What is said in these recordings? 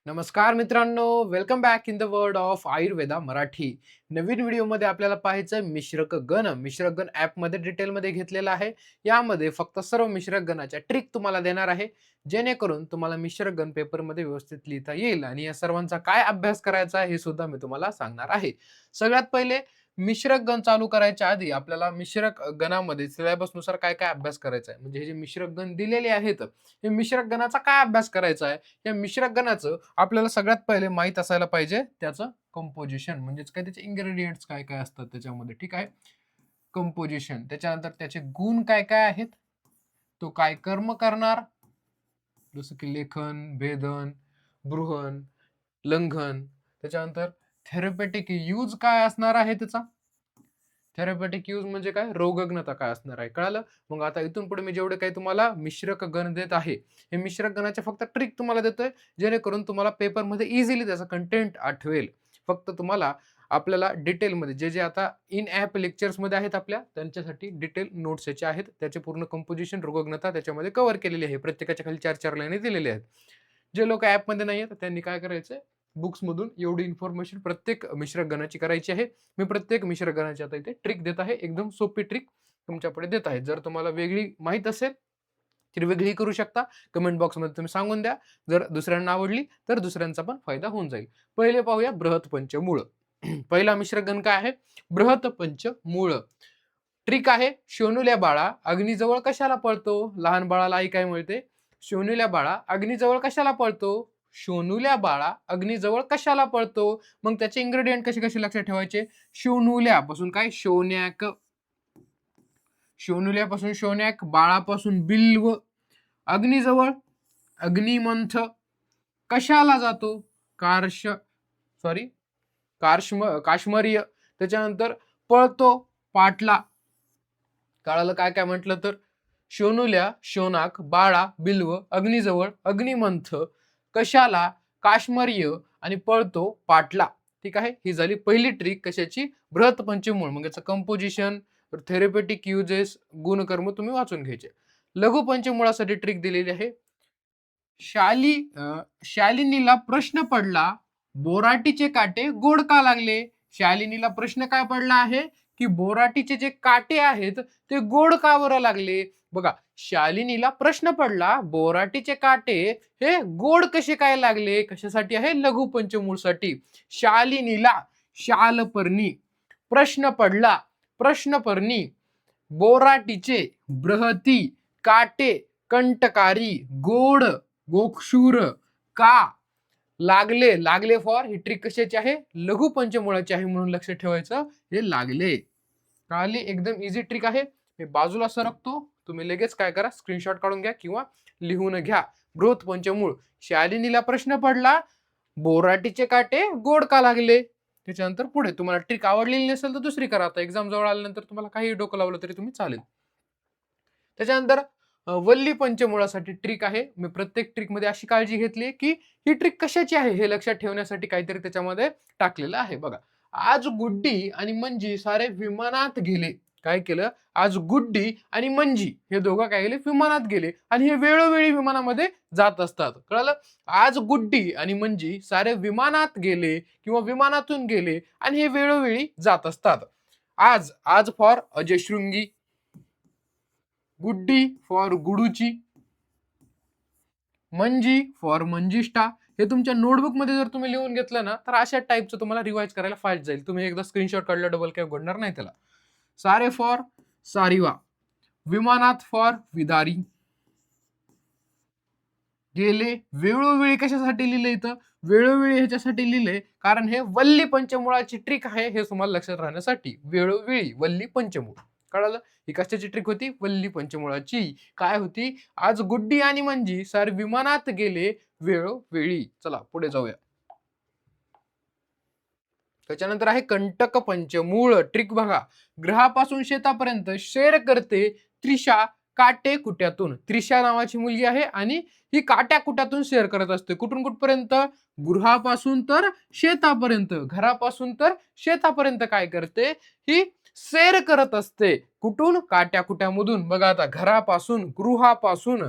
नमस्कार मित्रांनो, welcome back in the world of Ayurveda Marathi. नवीन व्हिडिओमध्ये आपल्याला पाहायचं मिश्रक गण. मिश्रक गण ॲपमध्ये डिटेलमध्ये घेतलेला आहे. यामध्ये फक्त सर्व मिश्रक गणाच्या ट्रिक तुम्हाला देणार आहे, जेणेकरून तुम्हाला मिश्रक गण पेपरमध्ये व्यवस्थित लिहिता येईल आणि या सर्वांचा काय अभ्यास करायचा आहे हे सुद्धा मी तुम्हाला सांगणार आहे. सगळ्यात पहिले मिश्रक गण चालू करायच्या आधी आपल्याला मिश्रक गणामध्ये सिलेबसनुसार काय-काय अभ्यास करायचा आहे. म्हणजे हे जे मिश्रक गण दिलेले आहेत, हे मिश्रक गणाचा काय अभ्यास करायचा आहे? या मिश्रक गणाचं आपल्याला सगळ्यात पहिले माहीत असायला पाहिजे त्याचं कंपोजिशन म्हणजेच काय त्याचे इन्ग्रेडियंट्स काय-काय असतात त्याच्यामध्ये, ठीक आहे. कंपोजिशन, त्याच्यानंतर त्याचे गुण काय-काय आहेत, तो काय कर्म करणार, जसं की लेखन, भेदन, बृहन, लंघन. त्याच्यानंतर थेरपेटिक यूज काय असणार आहे त्याचा. थेरपेटिक यूज म्हणजे काय, रोगग्नता काय असणार आहे, कळालं. मग आता इथून पुढे मी जेवढे काही तुम्हाला मिश्रक गण देत आहे, हे मिश्रक गणाचे फक्त ट्रिक तुम्हाला देतोय, जेणेकरून तुम्हाला पेपरमध्ये इझिली त्याचा कंटेंट आठवेल. फक्त तुम्हाला आपल्याला डिटेलमध्ये जे जे आता इन ॲप लेक्चर्समध्ये आहेत आपल्या, त्यांच्यासाठी डिटेल नोट्स याचे आहेत. त्याचे पूर्ण कंपोजिशन, रोगग्नता त्याच्यामध्ये कव्हर केलेली आहे. प्रत्येकाच्या खाली 4-4 लाईनी दिलेल्या आहेत. जे लोक ॲपमध्ये नाही आहेत त्यांनी काय करायचं, बुक्समधून एवढी इन्फॉर्मेशन प्रत्येक मिश्रक गणाची करायची आहे. मी प्रत्येक मिश्रक गणाची आता इथे ट्रिक देत आहे. एकदम सोपी ट्रिक तुमच्यापुढे देत आहे. जर तुम्हाला वेगळी माहीत असेल तर वेगळी करू शकता. कमेंट बॉक्समध्ये तुम्ही सांगून द्या. जर दुसऱ्यांना आवडली तर दुसऱ्यांचा पण फायदा होऊन जाईल. पहिले पाहूया बृहत पंचमूळ. पहिला मिश्रक गण काय आहे, बृहत पंचमूळ. ट्रिक आहे, शोनुल्या बाळा अग्नीजवळ कशाला पळतो. लहान बाळाला आई काय म्हणते, शोनुल्या बाळा अग्नीजवळ कशाला पळतो. शोनुल्या बाळा अग्नीजवळ कशाला पळतो. मग त्याचे इन्ग्रेडियंट कसे कसे लक्षात ठेवायचे. शोनुल्यापासून काय, शोन्याक. शोनुल्यापासून शोन्याक, बाळापासून बिल्व, अग्नीजवळ अग्निमंथ, कशाला जातो, कार्श सॉरी काश्मरीय. त्याच्यानंतर पळतो, पाटला. कळालं काय काय म्हटलं तर, शोनुल्या, शोनाक, बाळा, बिल्व, अग्निजवळ, अग्निमंथ, कशाला, काश्मरीय आणि पळतो, पाटला. ठीक आहे. ही झाली पहिली ट्रिक कशाची, बृहत पंचमूळ. मग याचं कंपोजिशन, थेरपेटिक युजेस, गुणकर्म तुम्ही वाचून घ्यायचे. लघु पंचमूळासाठी ट्रिक दिलेली आहे. शालिनीला प्रश्न पडला, बोराटीचे काटे गोड का लागले. शालिनीला प्रश्न काय पडला आहे की बोराटीचे जे काटे आहेत ते गोड का बरं लागले. बघा, शालिनीला प्रश्न पडला, बोराटीचे काटे हे गोड कसे काय लागले. कशासाठी आहे, लघु पंचमूळसाठी. शालिनीला, शालपर्णी, प्रश्न पडला, प्रश्नपर्णी, बोराटीचे, बृहती, काटे, कंटकारी, गोड, गोक्षूर, का लागले. लागले फॉर, ही ट्रिक कशाची आहे, लघु पंचमूळाची आहे, म्हणून लक्ष ठेवायचं हे लागले. कळाली. एकदम इझी ट्रिक आहे. मी बाजूला सरकतो, तुम्ही लगेच काय करा, स्क्रीनशॉट काढून घ्या किंवा लिहून घ्या. बृहत पंचमूळ, शालिनीला प्रश्न पडला, बोराटीचे काटे गोड का लागले. त्याच्यानंतर पुढे तुम्हाला ट्रिक आवडलेली नसेल तर दुसरी करा. आता एक्झाम जवळ आल्यानंतर तुम्हाला काही डोकं लावलं तरी तुम्ही चालेल. त्याच्यानंतर वल्ली पंचमूळासाठी ट्रिक आहे. मी प्रत्येक ट्रिक मध्ये अशी काळजी घेतली की ही ट्रिक कशाची आहे हे लक्षात ठेवण्यासाठी काहीतरी त्याच्यामध्ये टाकलेलं आहे. बघा, आज गुड्डी आणि मंजी सारे विमानात गेले. काय केलं, आज गुड्डी आणि मंजी हे दोघं काय गेले, विमानात गेले. आणि हे वेळोवेळी विमानामध्ये जात असतात. कळलं. आज गुड्डी आणि मंजी सारे विमानात गेले किंवा विमानातून गेले आणि हे वेळोवेळी जात असतात. आज, आज for अजयशृंगी, Guddi for गुडूची, Manji for manjistha. हे तुमच्या नोटबुक मध्ये जर तुम्ही लिहून घेतलं ना तर अशा टाईपचं तुम्हाला रिवाइज करायला फास्ट जाईल. तुम्ही एकदा स्क्रीनशॉट काढला डबल काय घडणार नाही त्याला. सारे फॉर सारिवा, विमानात फॉर विदारी, गेले. वेळोवेळी कशासाठी लिहिले इथं, वेळोवेळी ह्याच्यासाठी लिहिले कारण हे वल्ली पंचमूळाची ट्रिक आहे, हे तुम्हाला लक्षात राहण्यासाठी. वेळोवेळी वल्ली पंचमूळ. कळालं. ही कशाची ट्रिक होती, वल्ली पंचमूळाची. काय होती, आज गुड्डी आणि मंजी सारे विमानात गेले वेळोवेळी. चला पुढे जाऊया. त्याच्यानंतर आहे कंटक पंचमूळ. ट्रिक बघा, ग्रहापासून शेतापर्यंत शेर करते त्रिशा काटे कुट्यातून. त्रिशा नावाची मुलगी आहे आणि ही काट्या कुट्यातून शेअर करत असते. कुठून कुठपर्यंत, गृहापासून तर शेतापर्यंत. घरापासून तर शेतापर्यंत काय करते, ही सैर करत असते. कुठून, काट्या कुट्यामधून. बघा आता, घरापासून, गृहापासून,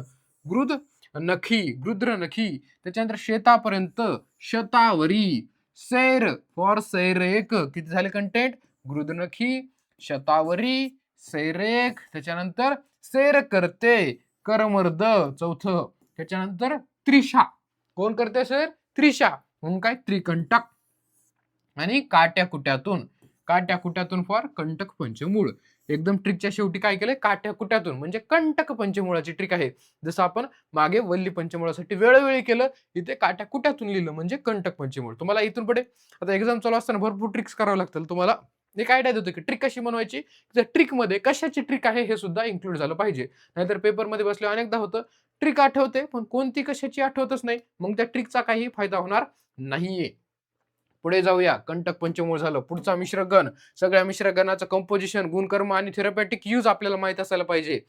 गृद नखी, गृध्र नखी. त्याच्यानंतर शेतापर्यंत, शतावरी. सैर फॉर सैरेक. किती झाले कंटेंट? गृध्रनखी, शतावरी, सैरेक. त्याच्यानंतर सैर करते, करमर्द चौथं. त्याच्यानंतर त्रिशा. कोण करते सर? त्रिशा. म्हणून काय? त्रिकंटक. आणि काट्या कुट्यातून. काट्या कुट्यातून फॉर कंटक पंचमूळ. एकदम ट्रिकच्या शेवटी काय केलंय? काट्या कुट्यातून म्हणजे कंटक पंचमूळाची ट्रिक आहे. जसं आपण मागे वल्ली पंचमूळासाठी वेळोवेळी केलं, इथे काट्या कुट्यातून लिहिलं म्हणजे कंटक पंचमूळ. तुम्हाला इथून पुढे आता एक्झाम चालू असताना भरपूर ट्रिक्स करावं लागतील तुम्हाला. एक आयडिया देतो की ट्रिक कशी बनवायची, त्या ट्रिकमध्ये कशाची ट्रिक आहे हे सुद्धा इन्क्लूड झालं पाहिजे. नाहीतर पेपरमध्ये बसले अनेकदा होतं, ट्रिक आठवते पण कोणती कशाची आठवतच नाही, मग त्या ट्रिकचा काही फायदा होणार नाहीये. पुढे जाऊया. कंटक पंचमूळ झालं. पुढचा मिश्रगण. सगळ्या मिश्रगणाचं कंपोजिशन, गुणकर्म आणि थेरपॅटिक यूज आपल्याला माहित असायला पाहिजे.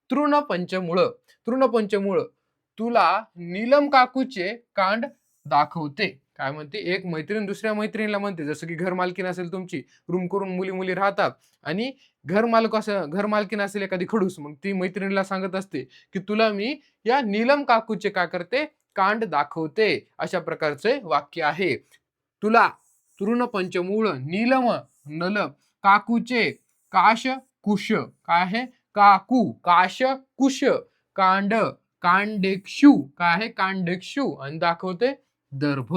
तृण पंचमूळ. तृण पंचमूळ तुला नीलम काकूचे कांड दाखवते. काय म्हणते? एक मैत्रीण दुसऱ्या मैत्रिणीला म्हणते, जसं की घर मालकीण असेल तुमची, रूम करून मुली मुली राहतात आणि घर मालकीण असेल एखादी खडूस, मग ती मैत्रिणीला सांगत असते की तुला मी या नीलम काकूचे काय करते? कांड दाखवते. अशा प्रकारचे वाक्य आहे. तुला तृण पंचमूळ नीलम नल काकूचे काश कुश. काय आहे? काकू काश कुश. कांड कांडेक्षु. काय आहे? कांडेक्षु. आणि दाखवते दर्भ.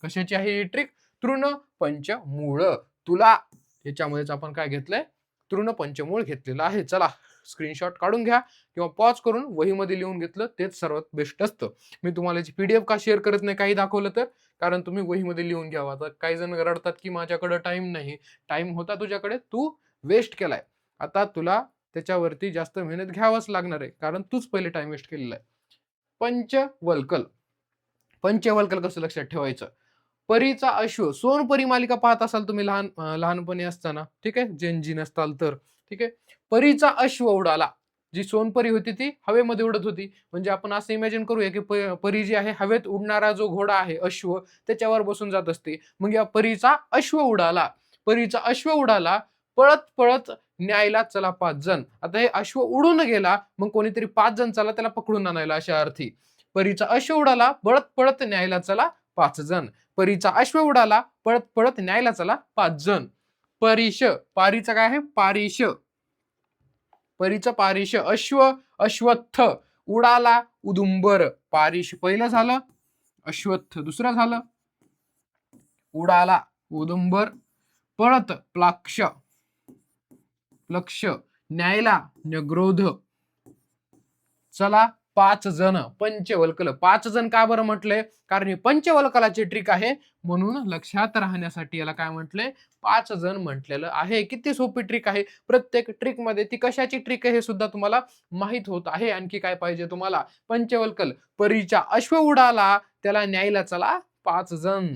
कशाची आहे ही ट्रिक? तृण पंचमूळ. तुला याच्यामध्येच आपण काय घेतलंय? तृण पंचमूळ घेतलेलं आहे. चला स्क्रीनशॉट काढून घ्या किंवा पॉज करून वहीमध्ये लिहून घेतलं तेच सर्वात बेस्ट असतं. मी तुम्हाला याची पीडीएफ का शेअर करत नाही काही दाखवलं तर? कारण तुम्ही वहीमध्ये लिहून घ्यावा. आता काही जण रडतात की माझ्याकडे टाइम नाही. टाइम होता तुझ्याकडे, तू वेस्ट केलाय. आता तुला त्याच्यावरती जास्त मेहनत घ्यावाच लागणार आहे, कारण तूच पहिले टाइम वेस्ट केलेला आहे. पंचवल्कल. पंचवल्कल कसं लक्षात ठेवायचं? परीचा अश्व. सोनपरी मालिका पाहत असाल तुम्ही लहानपणी असताना, ठीक आहे, जेनजी नसताल तर. ठीक आहे. परीचा अश्व उडाला. जी सोनपरी होती ती हवेमध्ये उडत होती. म्हणजे आपण असं इमॅजिन करूया की परी जी आहे, हवेत उडणारा जो घोडा आहे अश्व, त्याच्यावर बसून जात असते. मग या परीचा अश्व उडाला. परीचा अश्व उडाला. पळत पळत न्यायला चला 5 जण. आता हे अश्व उडून गेला, मग कोणीतरी 5 जण चला त्याला पकडून आणायला, अशा अर्थी. परीचा अश्व उडाला, पळत पळत न्यायला चला 5 जण. परीचा अश्व उडाला, पळत पळत न्यायला चला 5 जण. परीश. पारीचा काय आहे? पारिश. परीचं पारिश. अश्व अश्वत्थ. उडाला उदुंबर. पारिश पहिलं झालं, अश्वत्थ दुसरं झालं, उडाला उदुंबर. पळत प्लाक्ष. लक्ष. न्यायला न्यग्रोध. चला 5 जण. पंचवल्कल. 5 जण का बरं म्हटलंय? कारण ही पंचवल्कलाची ट्रिक आहे, म्हणून लक्षात राहण्यासाठी याला काय म्हटलंय? 5 जण म्हटलेलं आहे. किती सोपी ट्रिक आहे. प्रत्येक ट्रिक मध्ये ती कशाची ट्रिक आहे हे सुद्धा तुम्हाला माहित होत आहे. आणखी काय पाहिजे तुम्हाला? पंचवल्कल. परीचा अश्व उडाला, त्याला न्यायला चला 5 जण.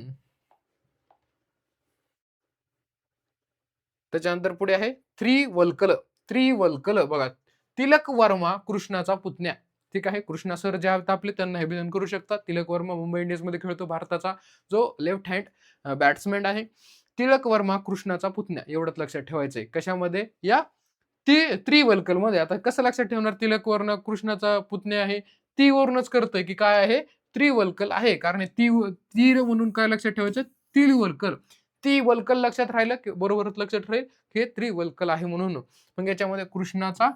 त्याच्यानंतर पुढे आहे त्रिवल्कल. त्रिवल्कल बघा. तिलक वर्मा कृष्णाचा पुतण्या. ठीक आहे. कृष्णा सर जे आहेत आपले, त्यांना अभिनंदन करू शकतात. तिलक वर्मा मुंबई इंडियन्स मध्ये खेळतो, भारताचा जो लेफ्ट हँड बॅट्समॅन आहे. तिलक वर्मा कृष्णाचा पुतण्या, एवढंच लक्षात ठेवायचंय. कशामध्ये? या त्रिवल्कल मध्ये. आता कसं लक्षात ठेवणार? तिलक वर्ण कृष्णाचा पुतण्या आहे, ती वरूनच करतोय की काय आहे? त्रिवल्कल आहे. कारण तीर म्हणून काय लक्षात ठेवायचं? त्रिवल्कल. त्रिवल्कल लक्षात राहिलं की बरोबरच लक्षात राहील हे त्रिवल्कल आहे म्हणून. मग याच्यामध्ये कृष्णाचा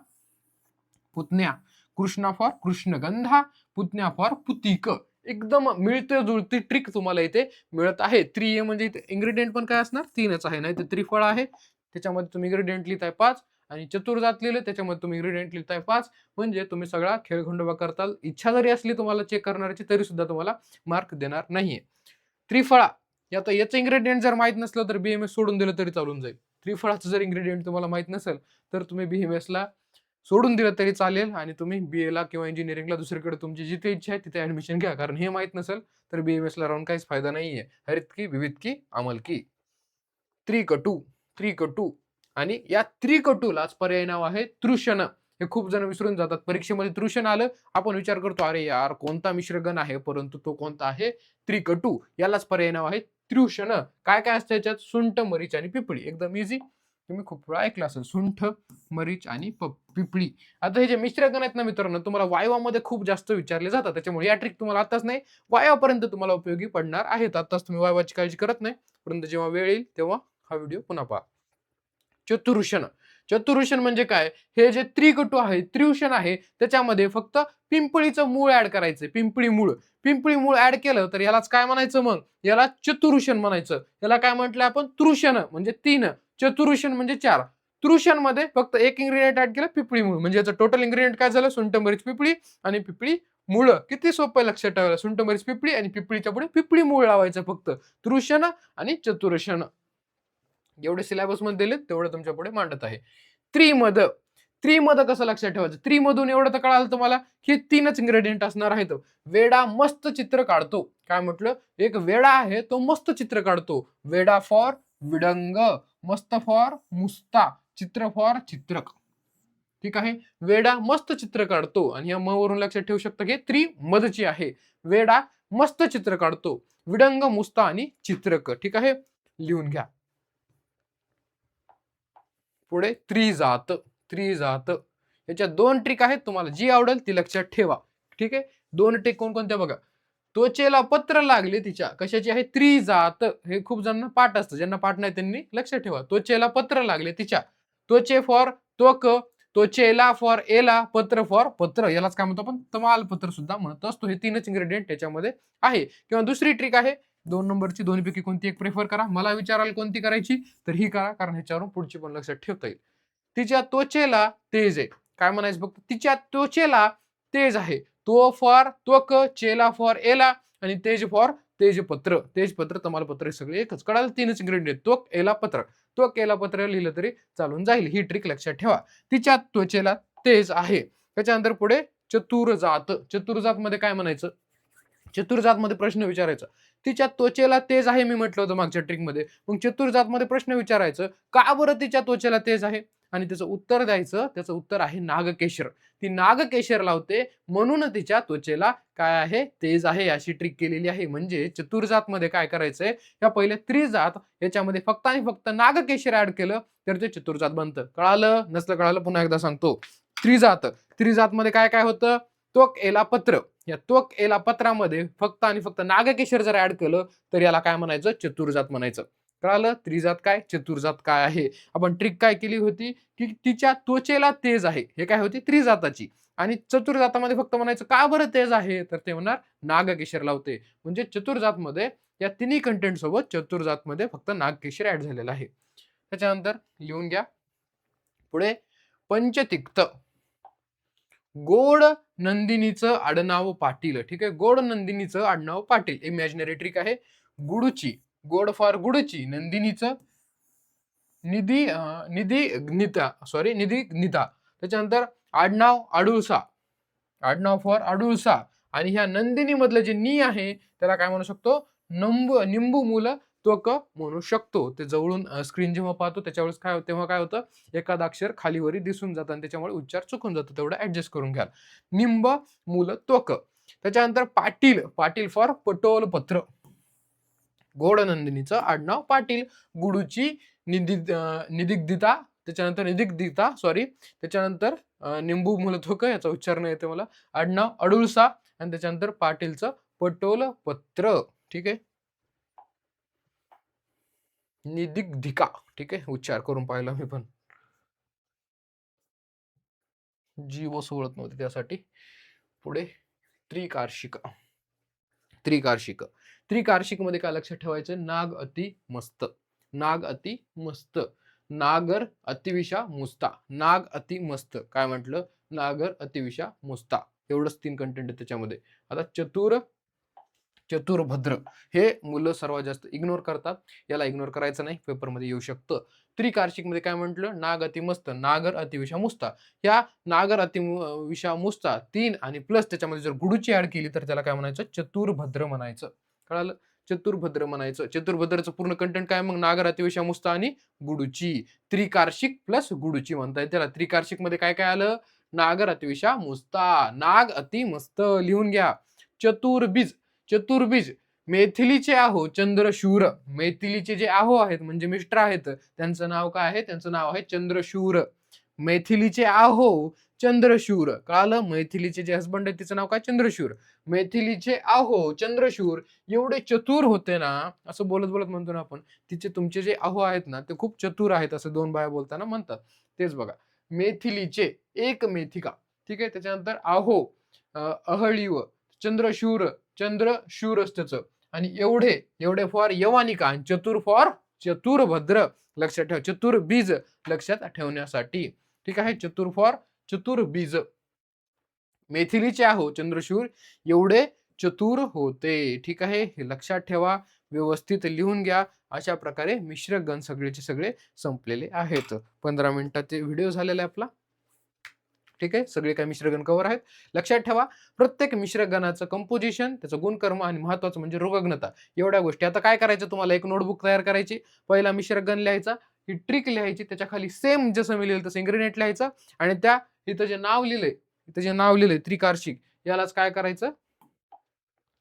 पुतण्या. कृष्णा फॉर कृष्णगंधा, पुतण्या फॉर पुतिक. एकदम मिळते जुळती ट्रिक तुम्हाला इथे मिळत आहे. म्हणजे इथे इन्ग्रेडियंट पण काय असणार? 3च आहे. नाही तर त्रिफळ आहे, त्याच्यामध्ये तुम्ही इन्ग्रेडियंट लिहिताय 5, आणि चतुर्जात लिहिले त्याच्यामध्ये तुम्ही इन्ग्रेडियंट लिहिताय 5. म्हणजे तुम्ही सगळा खेळखंडोबा करताल. इच्छा जरी असली तुम्हाला चेक करण्याची, तरी सुद्धा तुम्हाला मार्क देणार नाहीये. त्रिफळा. आता याचं इन्ग्रेडियंट जर माहित नसलं तर बीएमएस सोडून दिलं तरी चालून जाईल. त्रिफळाचं जर इन्ग्रेडियंट तुम्हाला माहित नसेल तर तुम्ही बीएमएसला सोडून दिलं तरी चालेल, आणि तुम्ही बीए ला किंवा इंजिनिअरिंगला दुसरीकडे तुमची जिथे इच्छा आहे तिथे ऍडमिशन घ्या. कारण हे माहित नसेल तर बीएमएस ला राहून काहीच फायदा नाहीये. हरितकी विविधकी अमलकी. त्रिकटू. त्रिकटू. आणि या त्रिकटूलाच पर्याय नाव आहे तृषण. हे खूप जण विसरून जातात. परीक्षेमध्ये तृषण आलं, आपण विचार करतो अरे यार कोणता मिश्रगण आहे, परंतु तो कोणता आहे? त्रिकटू. यालाच पर्याय नाव आहे तृषण. काय काय असतं याच्यात? सुंठ, मरीच आणि पिपळी. एकदम इझी. तुम्ही खूप वेळा ऐकलं असेल. सुंठ, मरीच आणि पिपळी. आता हे जे मिश्र गण आहेत ना मित्रांनो, तुम्हाला वायवामध्ये खूप जास्त विचारले जातात. त्याच्यामुळे या ट्रिक तुम्हाला आताच नाही, वायवापर्यंत तुम्हाला उपयोगी पडणार आहेत. आताच तुम्ही वायवाची काळजी करत नाही, परंतु जेव्हा वेळ येईल तेव्हा हा व्हिडिओ पुन्हा पहा. चतुरुशन. चतुरुशन म्हणजे काय? हे जे त्रिकटू आहे, त्रिवशन आहे, त्याच्यामध्ये फक्त पिंपळीचं मूळ ॲड करायचंय. पिंपळी मूळ. पिंपळी मूळ ॲड केलं तर यालाच काय म्हणायचं मग? याला चतुरुशन म्हणायचं. याला काय म्हटलं आपण? तृषण म्हणजे 3, चतुरुशन म्हणजे 4. तृषणमध्ये फक्त एक इन्ग्रीडियंट ॲड केलं, पिपळी मूळ. म्हणजे याचं टोटल इन्ग्रीडियंट काय झालं? सुंठ, मिरची, पिपळी आणि पिपळी मुळं. किती सोपं आहे लक्षात ठेवायला. सुंठ, मिरची, पिपळी आणि पिपळीच्या पुढे पिपळी मूळ लावायचं फक्त. तृषण आणि चतुरशन. जेवढे सिलेबसमध्ये दिलेत तेवढं तुमच्या पुढे मांडत आहे. त्रिमद. त्रिमद कसं लक्षात ठेवायचं? त्रिमधून एवढं तर कळालं तुम्हाला की 3च इन्ग्रेडियंट असणार आहेत. वेडा मस्त चित्र काढतो. काय म्हटलं? एक वेडा आहे तो मस्त चित्र काढतो. वेडा फॉर विडंग, मस्त फॉर मुस्ता, चित्र फॉर चित्रक. ठीक आहे. वेडा मस्त चित्र काढतो आणि या म वरून लक्षात ठेवू शकता की त्रिमदची आहे. वेडा मस्त चित्र काढतो. विडंग, मुस्ता आणि चित्रक. ठीक आहे. लिहून घ्या. पुढे त्रिजात. त्रिजात याच्या 2 ट्रिक आहेत. तुम्हाला जी आवडेल ती लक्षात ठेवा. ठीक आहे. 2 ट्रिक कोणकोणत्या बघा. त्वचेला पत्र लागले तिच्या कशाची आहे? त्रिजात. हे खूप जणांना पाठ असतं. ज्यांना पाठ नाही त्यांनी लक्षात ठेवा. त्वचेला पत्र लागले तिच्या. त्वचे फॉर त्वक, त्वचेला फॉर एला, पत्र फॉर पत्र. यालाच काय म्हणतो आपण? तमालपत्र सुद्धा म्हणत असतो. हे 3च इन्ग्रेडियंट त्याच्यामध्ये आहे. किंवा दुसरी ट्रिक आहे 2 नंबरची. दोन्हीपैकी कोणती एक प्रेफर करा. मला विचाराल कोणती करायची तर ही करा, कारण ह्याच्यावरून पुढची पण लक्षात ठेवता येईल. तिच्या त्वचेला तेज आहे. काय म्हणायचं बघ? तिच्या त्वचेला तेज आहे. तो फॉर त्वक, चेला फॉर एला आणि तेज फॉर तेजपत्र. तेजपत्र, तमालपत्र हे सगळे एकच. कळालं? 3च इन्ग्रेडियंट. त्वक, एला, पत्र. त्वक, एला, पत्र लिहिलं तरी चालून जाईल. ही ट्रिक लक्षात ठेवा. तिच्या त्वचेला तेज आहे. त्याच्यानंतर पुढे चतुरजात. चतुरजात मध्ये काय म्हणायचं? चतुर्जात मध्ये प्रश्न विचारायचा. तिच्या त्वचेला तेज आहे मी म्हटलं होतं मागच्या ट्रिक मध्ये. मग चतुर्जात मध्ये प्रश्न विचारायचं, का बरं तिच्या त्वचेला तेज आहे? आणि त्याचं उत्तर द्यायचं. त्याचं उत्तर आहे नागकेशर. ती नागकेशर लावते म्हणून तिच्या त्वचेला काय आहे? तेज आहे. अशी ट्रिक केलेली आहे. म्हणजे चतुर्जात मध्ये काय करायचंय? या पहिले त्रिजात याच्यामध्ये फक्त आणि फक्त नागकेशर ऍड केलं तर ते चतुर्जात बनतं. कळालं? नसलं कळालं पुन्हा एकदा सांगतो. त्रिजात. त्रिजात मध्ये काय काय होतं? त्वक, एला, पत्र. या त्वक, एला, पत्रामध्ये फक्त आणि फक्त नागकेशर जर ऍड केलं तर याला काय म्हणायचं? चतुर्जात म्हणायचं. कळालं? त्रिजात काय, चतुर्जात काय आहे. आपण ट्रिक काय केली होती की तिच्या त्वचेला तेज आहे. हे काय होती? त्रिजाताची. आणि चतुर्जातामध्ये फक्त म्हणायचं का बरं तेज आहे? तर ते म्हणणार नागकेशर लावते. म्हणजे चतुर्जात मध्ये या तिन्ही कंटेंट सोबत चतुर्जात मध्ये फक्त नागकेशर ऍड झालेलं आहे. त्याच्यानंतर लिहून घ्या. पुढे पंचतिक्त. गोड नंदिनीचं आडनाव पाटील. ठीक आहे. गोड नंदिनीचं आडनाव पाटील. इमॅजिनरी ट्रिक आहे. गुडूची. गोड फॉर गुडची. नंदिनीचं निधी निधी गीता. सॉरी निधी गीता. त्याच्यानंतर आडनाव आडुळसा. आडनाव फॉर आडुळसा. आणि ह्या नंदिनी मधलं जे नी आहे त्याला काय म्हणू शकतो? निंबू मूल त्वक म्हणू शकतो. ते जवळून स्क्रीन जेव्हा पाहतो त्याच्यावेळेस काय होतं? तेव्हा काय होतं? एखादं अक्षर खालीवरी दिसून जातं आणि त्याच्यामुळे उच्चार चुकून जातो. तेवढं ऍडजस्ट करून घ्या. निंब मूल त्वक. त्याच्यानंतर पाटील. पाटील फॉर पटोल पत्र. गोड नंदिनीचं आडनाव पाटील. गुडूची निदिग्धिता. त्याच्यानंतर निदिग्धिता सॉरी. त्याच्यानंतर निंबू मूलत्वक याचा उच्चार नाही येते मला. आडनाव अडुळसा आणि त्याच्यानंतर पाटीलचं पटोल पत्र. ठीक आहे. निदिग्धिका. ठीक आहे. उच्चार करून पाहिला मी पण. जीव सोडत नव्हते त्यासाठी. पुढे त्रिकार्शिक. त्रिकार्शिक. त्रिकार्शिक मध्ये काय लक्षात ठेवायचं? नाग अति मस्त. नाग अति मस्त. नागर अतिविशा मुस्ता. नाग अति मस्त. काय म्हटलं? नागर अतिविशा मुस्ता. एवढंच 3 कंटेंट आहे त्याच्यामध्ये. आता चतुर, चतुर्भद्र हे मुलं सर्वात जास्त इग्नोर करतात. याला इग्नोर करायचं नाही. पेपरमध्ये येऊ शकतं. त्रिकार्शिक मध्ये काय म्हटलं? नाग अति मस्त. नागर अतिविशा मुस्ता. ह्या नागर अतिविशा मुस्ता 3 आणि प्लस त्याच्यामध्ये जर गुडूची ऍड केली तर त्याला काय म्हणायचं? चतुर्भद्र म्हणायचं. कळालं? चतुर्भद्र म्हणायचं. चतुर्भद्रचं पूर्ण कंटेंट काय मग? नागर अतिविशा मुस्ता आणि गुडूची. त्रिकार्शिक प्लस गुडूची म्हणताय त्याला. त्रिकार्शिक मध्ये काय काय आलं? नागर अतिविशा मुस्ता. नाग अति मस्त. लिहून घ्या. चतुर्बीज. चतुर्बीज. मैथिलीचे आहो चंद्रशूर. मैथिलीचे जे आहो आहेत म्हणजे मिस्टर आहेत, त्यांचं नाव काय आहे? त्यांचं नाव आहे चंद्रशूर. मैथिलीचे आहो चंद्रशूर. कळालं? मैथिलीचे जे हसबंड आहे तिचं नाव काय? चंद्रशूर. मैथिलीचे आहो चंद्रशूर एवढे चतुर होते ना, असं बोलत बोलत म्हणतो ना आपण, तिचे तुमचे जे आहो आहेत ना ते खूप चतुर आहेत असं दोन बाया बोलताना म्हणतात. तेच बघा. मैथिलीचे एक मेथिका. ठीक आहे. त्याच्यानंतर आहो अहळीव चंद्रशूर. चंद्रशूरच त्याचं. आणि एवढे, एवढे फॉर यवानिका आणि चतुर फॉर चतुरभद्र. लक्षात ठेवा. चतुर बीज लक्षात ठेवण्यासाठी. ठीक आहे. चतुर फॉर चतुर बीज. मैथिलीचे आहो चंद्रशूर एवढे चतुर होते. ठीक आहे. हे लक्षात ठेवा. व्यवस्थित लिहून घ्या. अशा प्रकारे मिश्रगण सगळेचे सगळे संपलेले आहेत. 15 मिनिटाचे व्हिडिओ झालेला आहे आपला. ठीक आहे. सगळे काही मिश्रगण कव्हर आहेत. लक्षात ठेवा प्रत्येक मिश्रगणाचं कंपोजिशन, त्याचं गुणकर्म आणि महत्त्वाचं म्हणजे रोगग्नता एवढ्या गोष्टी. आता काय करायचं तुम्हाला एक नोटबुक तयार करायची. पहिला मिश्रगण लिहायचा, ही ट्रिक लिहायची, त्याच्या खाली सेम जसं मी लिहिलं तसं इन्ग्रेडियंट लिहायचं आणि त्या इथं जे नाव लिहिलंय, इथं जे नाव लिहिलंय त्रिकार्षिक यालाच काय करायचं?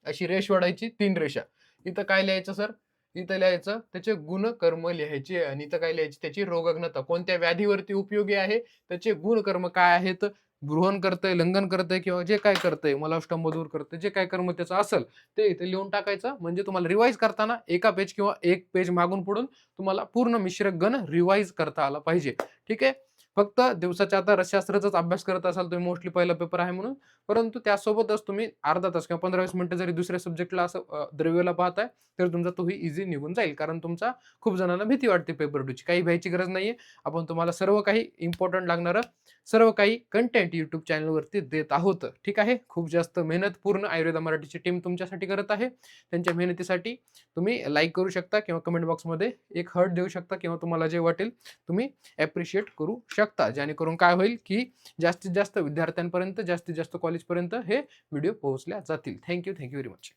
अशी रेष ओढायची 3 रेषा. इथं काय लिहायचं सर? इथं लिहायचं त्याचे गुणकर्म लिहायचे आणि इथं काय लिहायची? त्याची रोगग्नता. कोणत्या व्याधीवरती उपयोगी आहे? त्याचे गुणकर्म काय आहेत? गृहण करतंय, लंघन करतंय किंवा जे काय करतंय, मलाष्टंभ दूर करतंय, जे काय कर्म त्याचं असेल ते इथे लिहून टाकायचं. म्हणजे तुम्हाला रिवाईज करताना एका पेज किंवा एक पेज मागून पुढून तुम्हाला पूर्ण मिश्रगण रिवाईज करता आला पाहिजे. ठीक आहे. फक्त दिवसाच्या आता रसशास्त्राचाच अभ्यास करत असाल तुम्ही, मोस्टली पहिला पेपर आहे म्हणून, परंतु त्यासोबतच तुम्ही अर्धा तास किंवा 15-20 मिनिटं जरी दुसऱ्या सब्जेक्टला असं द्रव्यला पाहताय तर तुमचा तोही इझी निघून जाईल. कारण तुमचा खूप जणांना भीती वाटते पेपर 2ची. काही भ्यायची गरज नाहीये. आपण तुम्हाला सर्व काही इम्पॉर्टंट लागणारं सर्व काही कंटेंट YouTube चॅनलवरती देत आहोत. ठीक आहे. खूप जास्त मेहनतपूर्ण आयुर्वेदा मराठीची टीम तुमच्यासाठी करत आहे. त्यांच्या मेहनतीसाठी तुम्ही लाईक करू शकता किंवा कमेंट बॉक्समध्ये एक हार्ट देऊ शकता किंवा तुम्हाला जे वाटेल तुम्ही ॲप्रिशिएट करू शकता. जेणेकरून काय होईल की जास्तीत जास्त विद्यार्थ्यांपर्यंत, जास्तीत जास्त कॉलेजपर्यंत हे व्हिडिओ पोहोचल्या जातील. Thank you very much.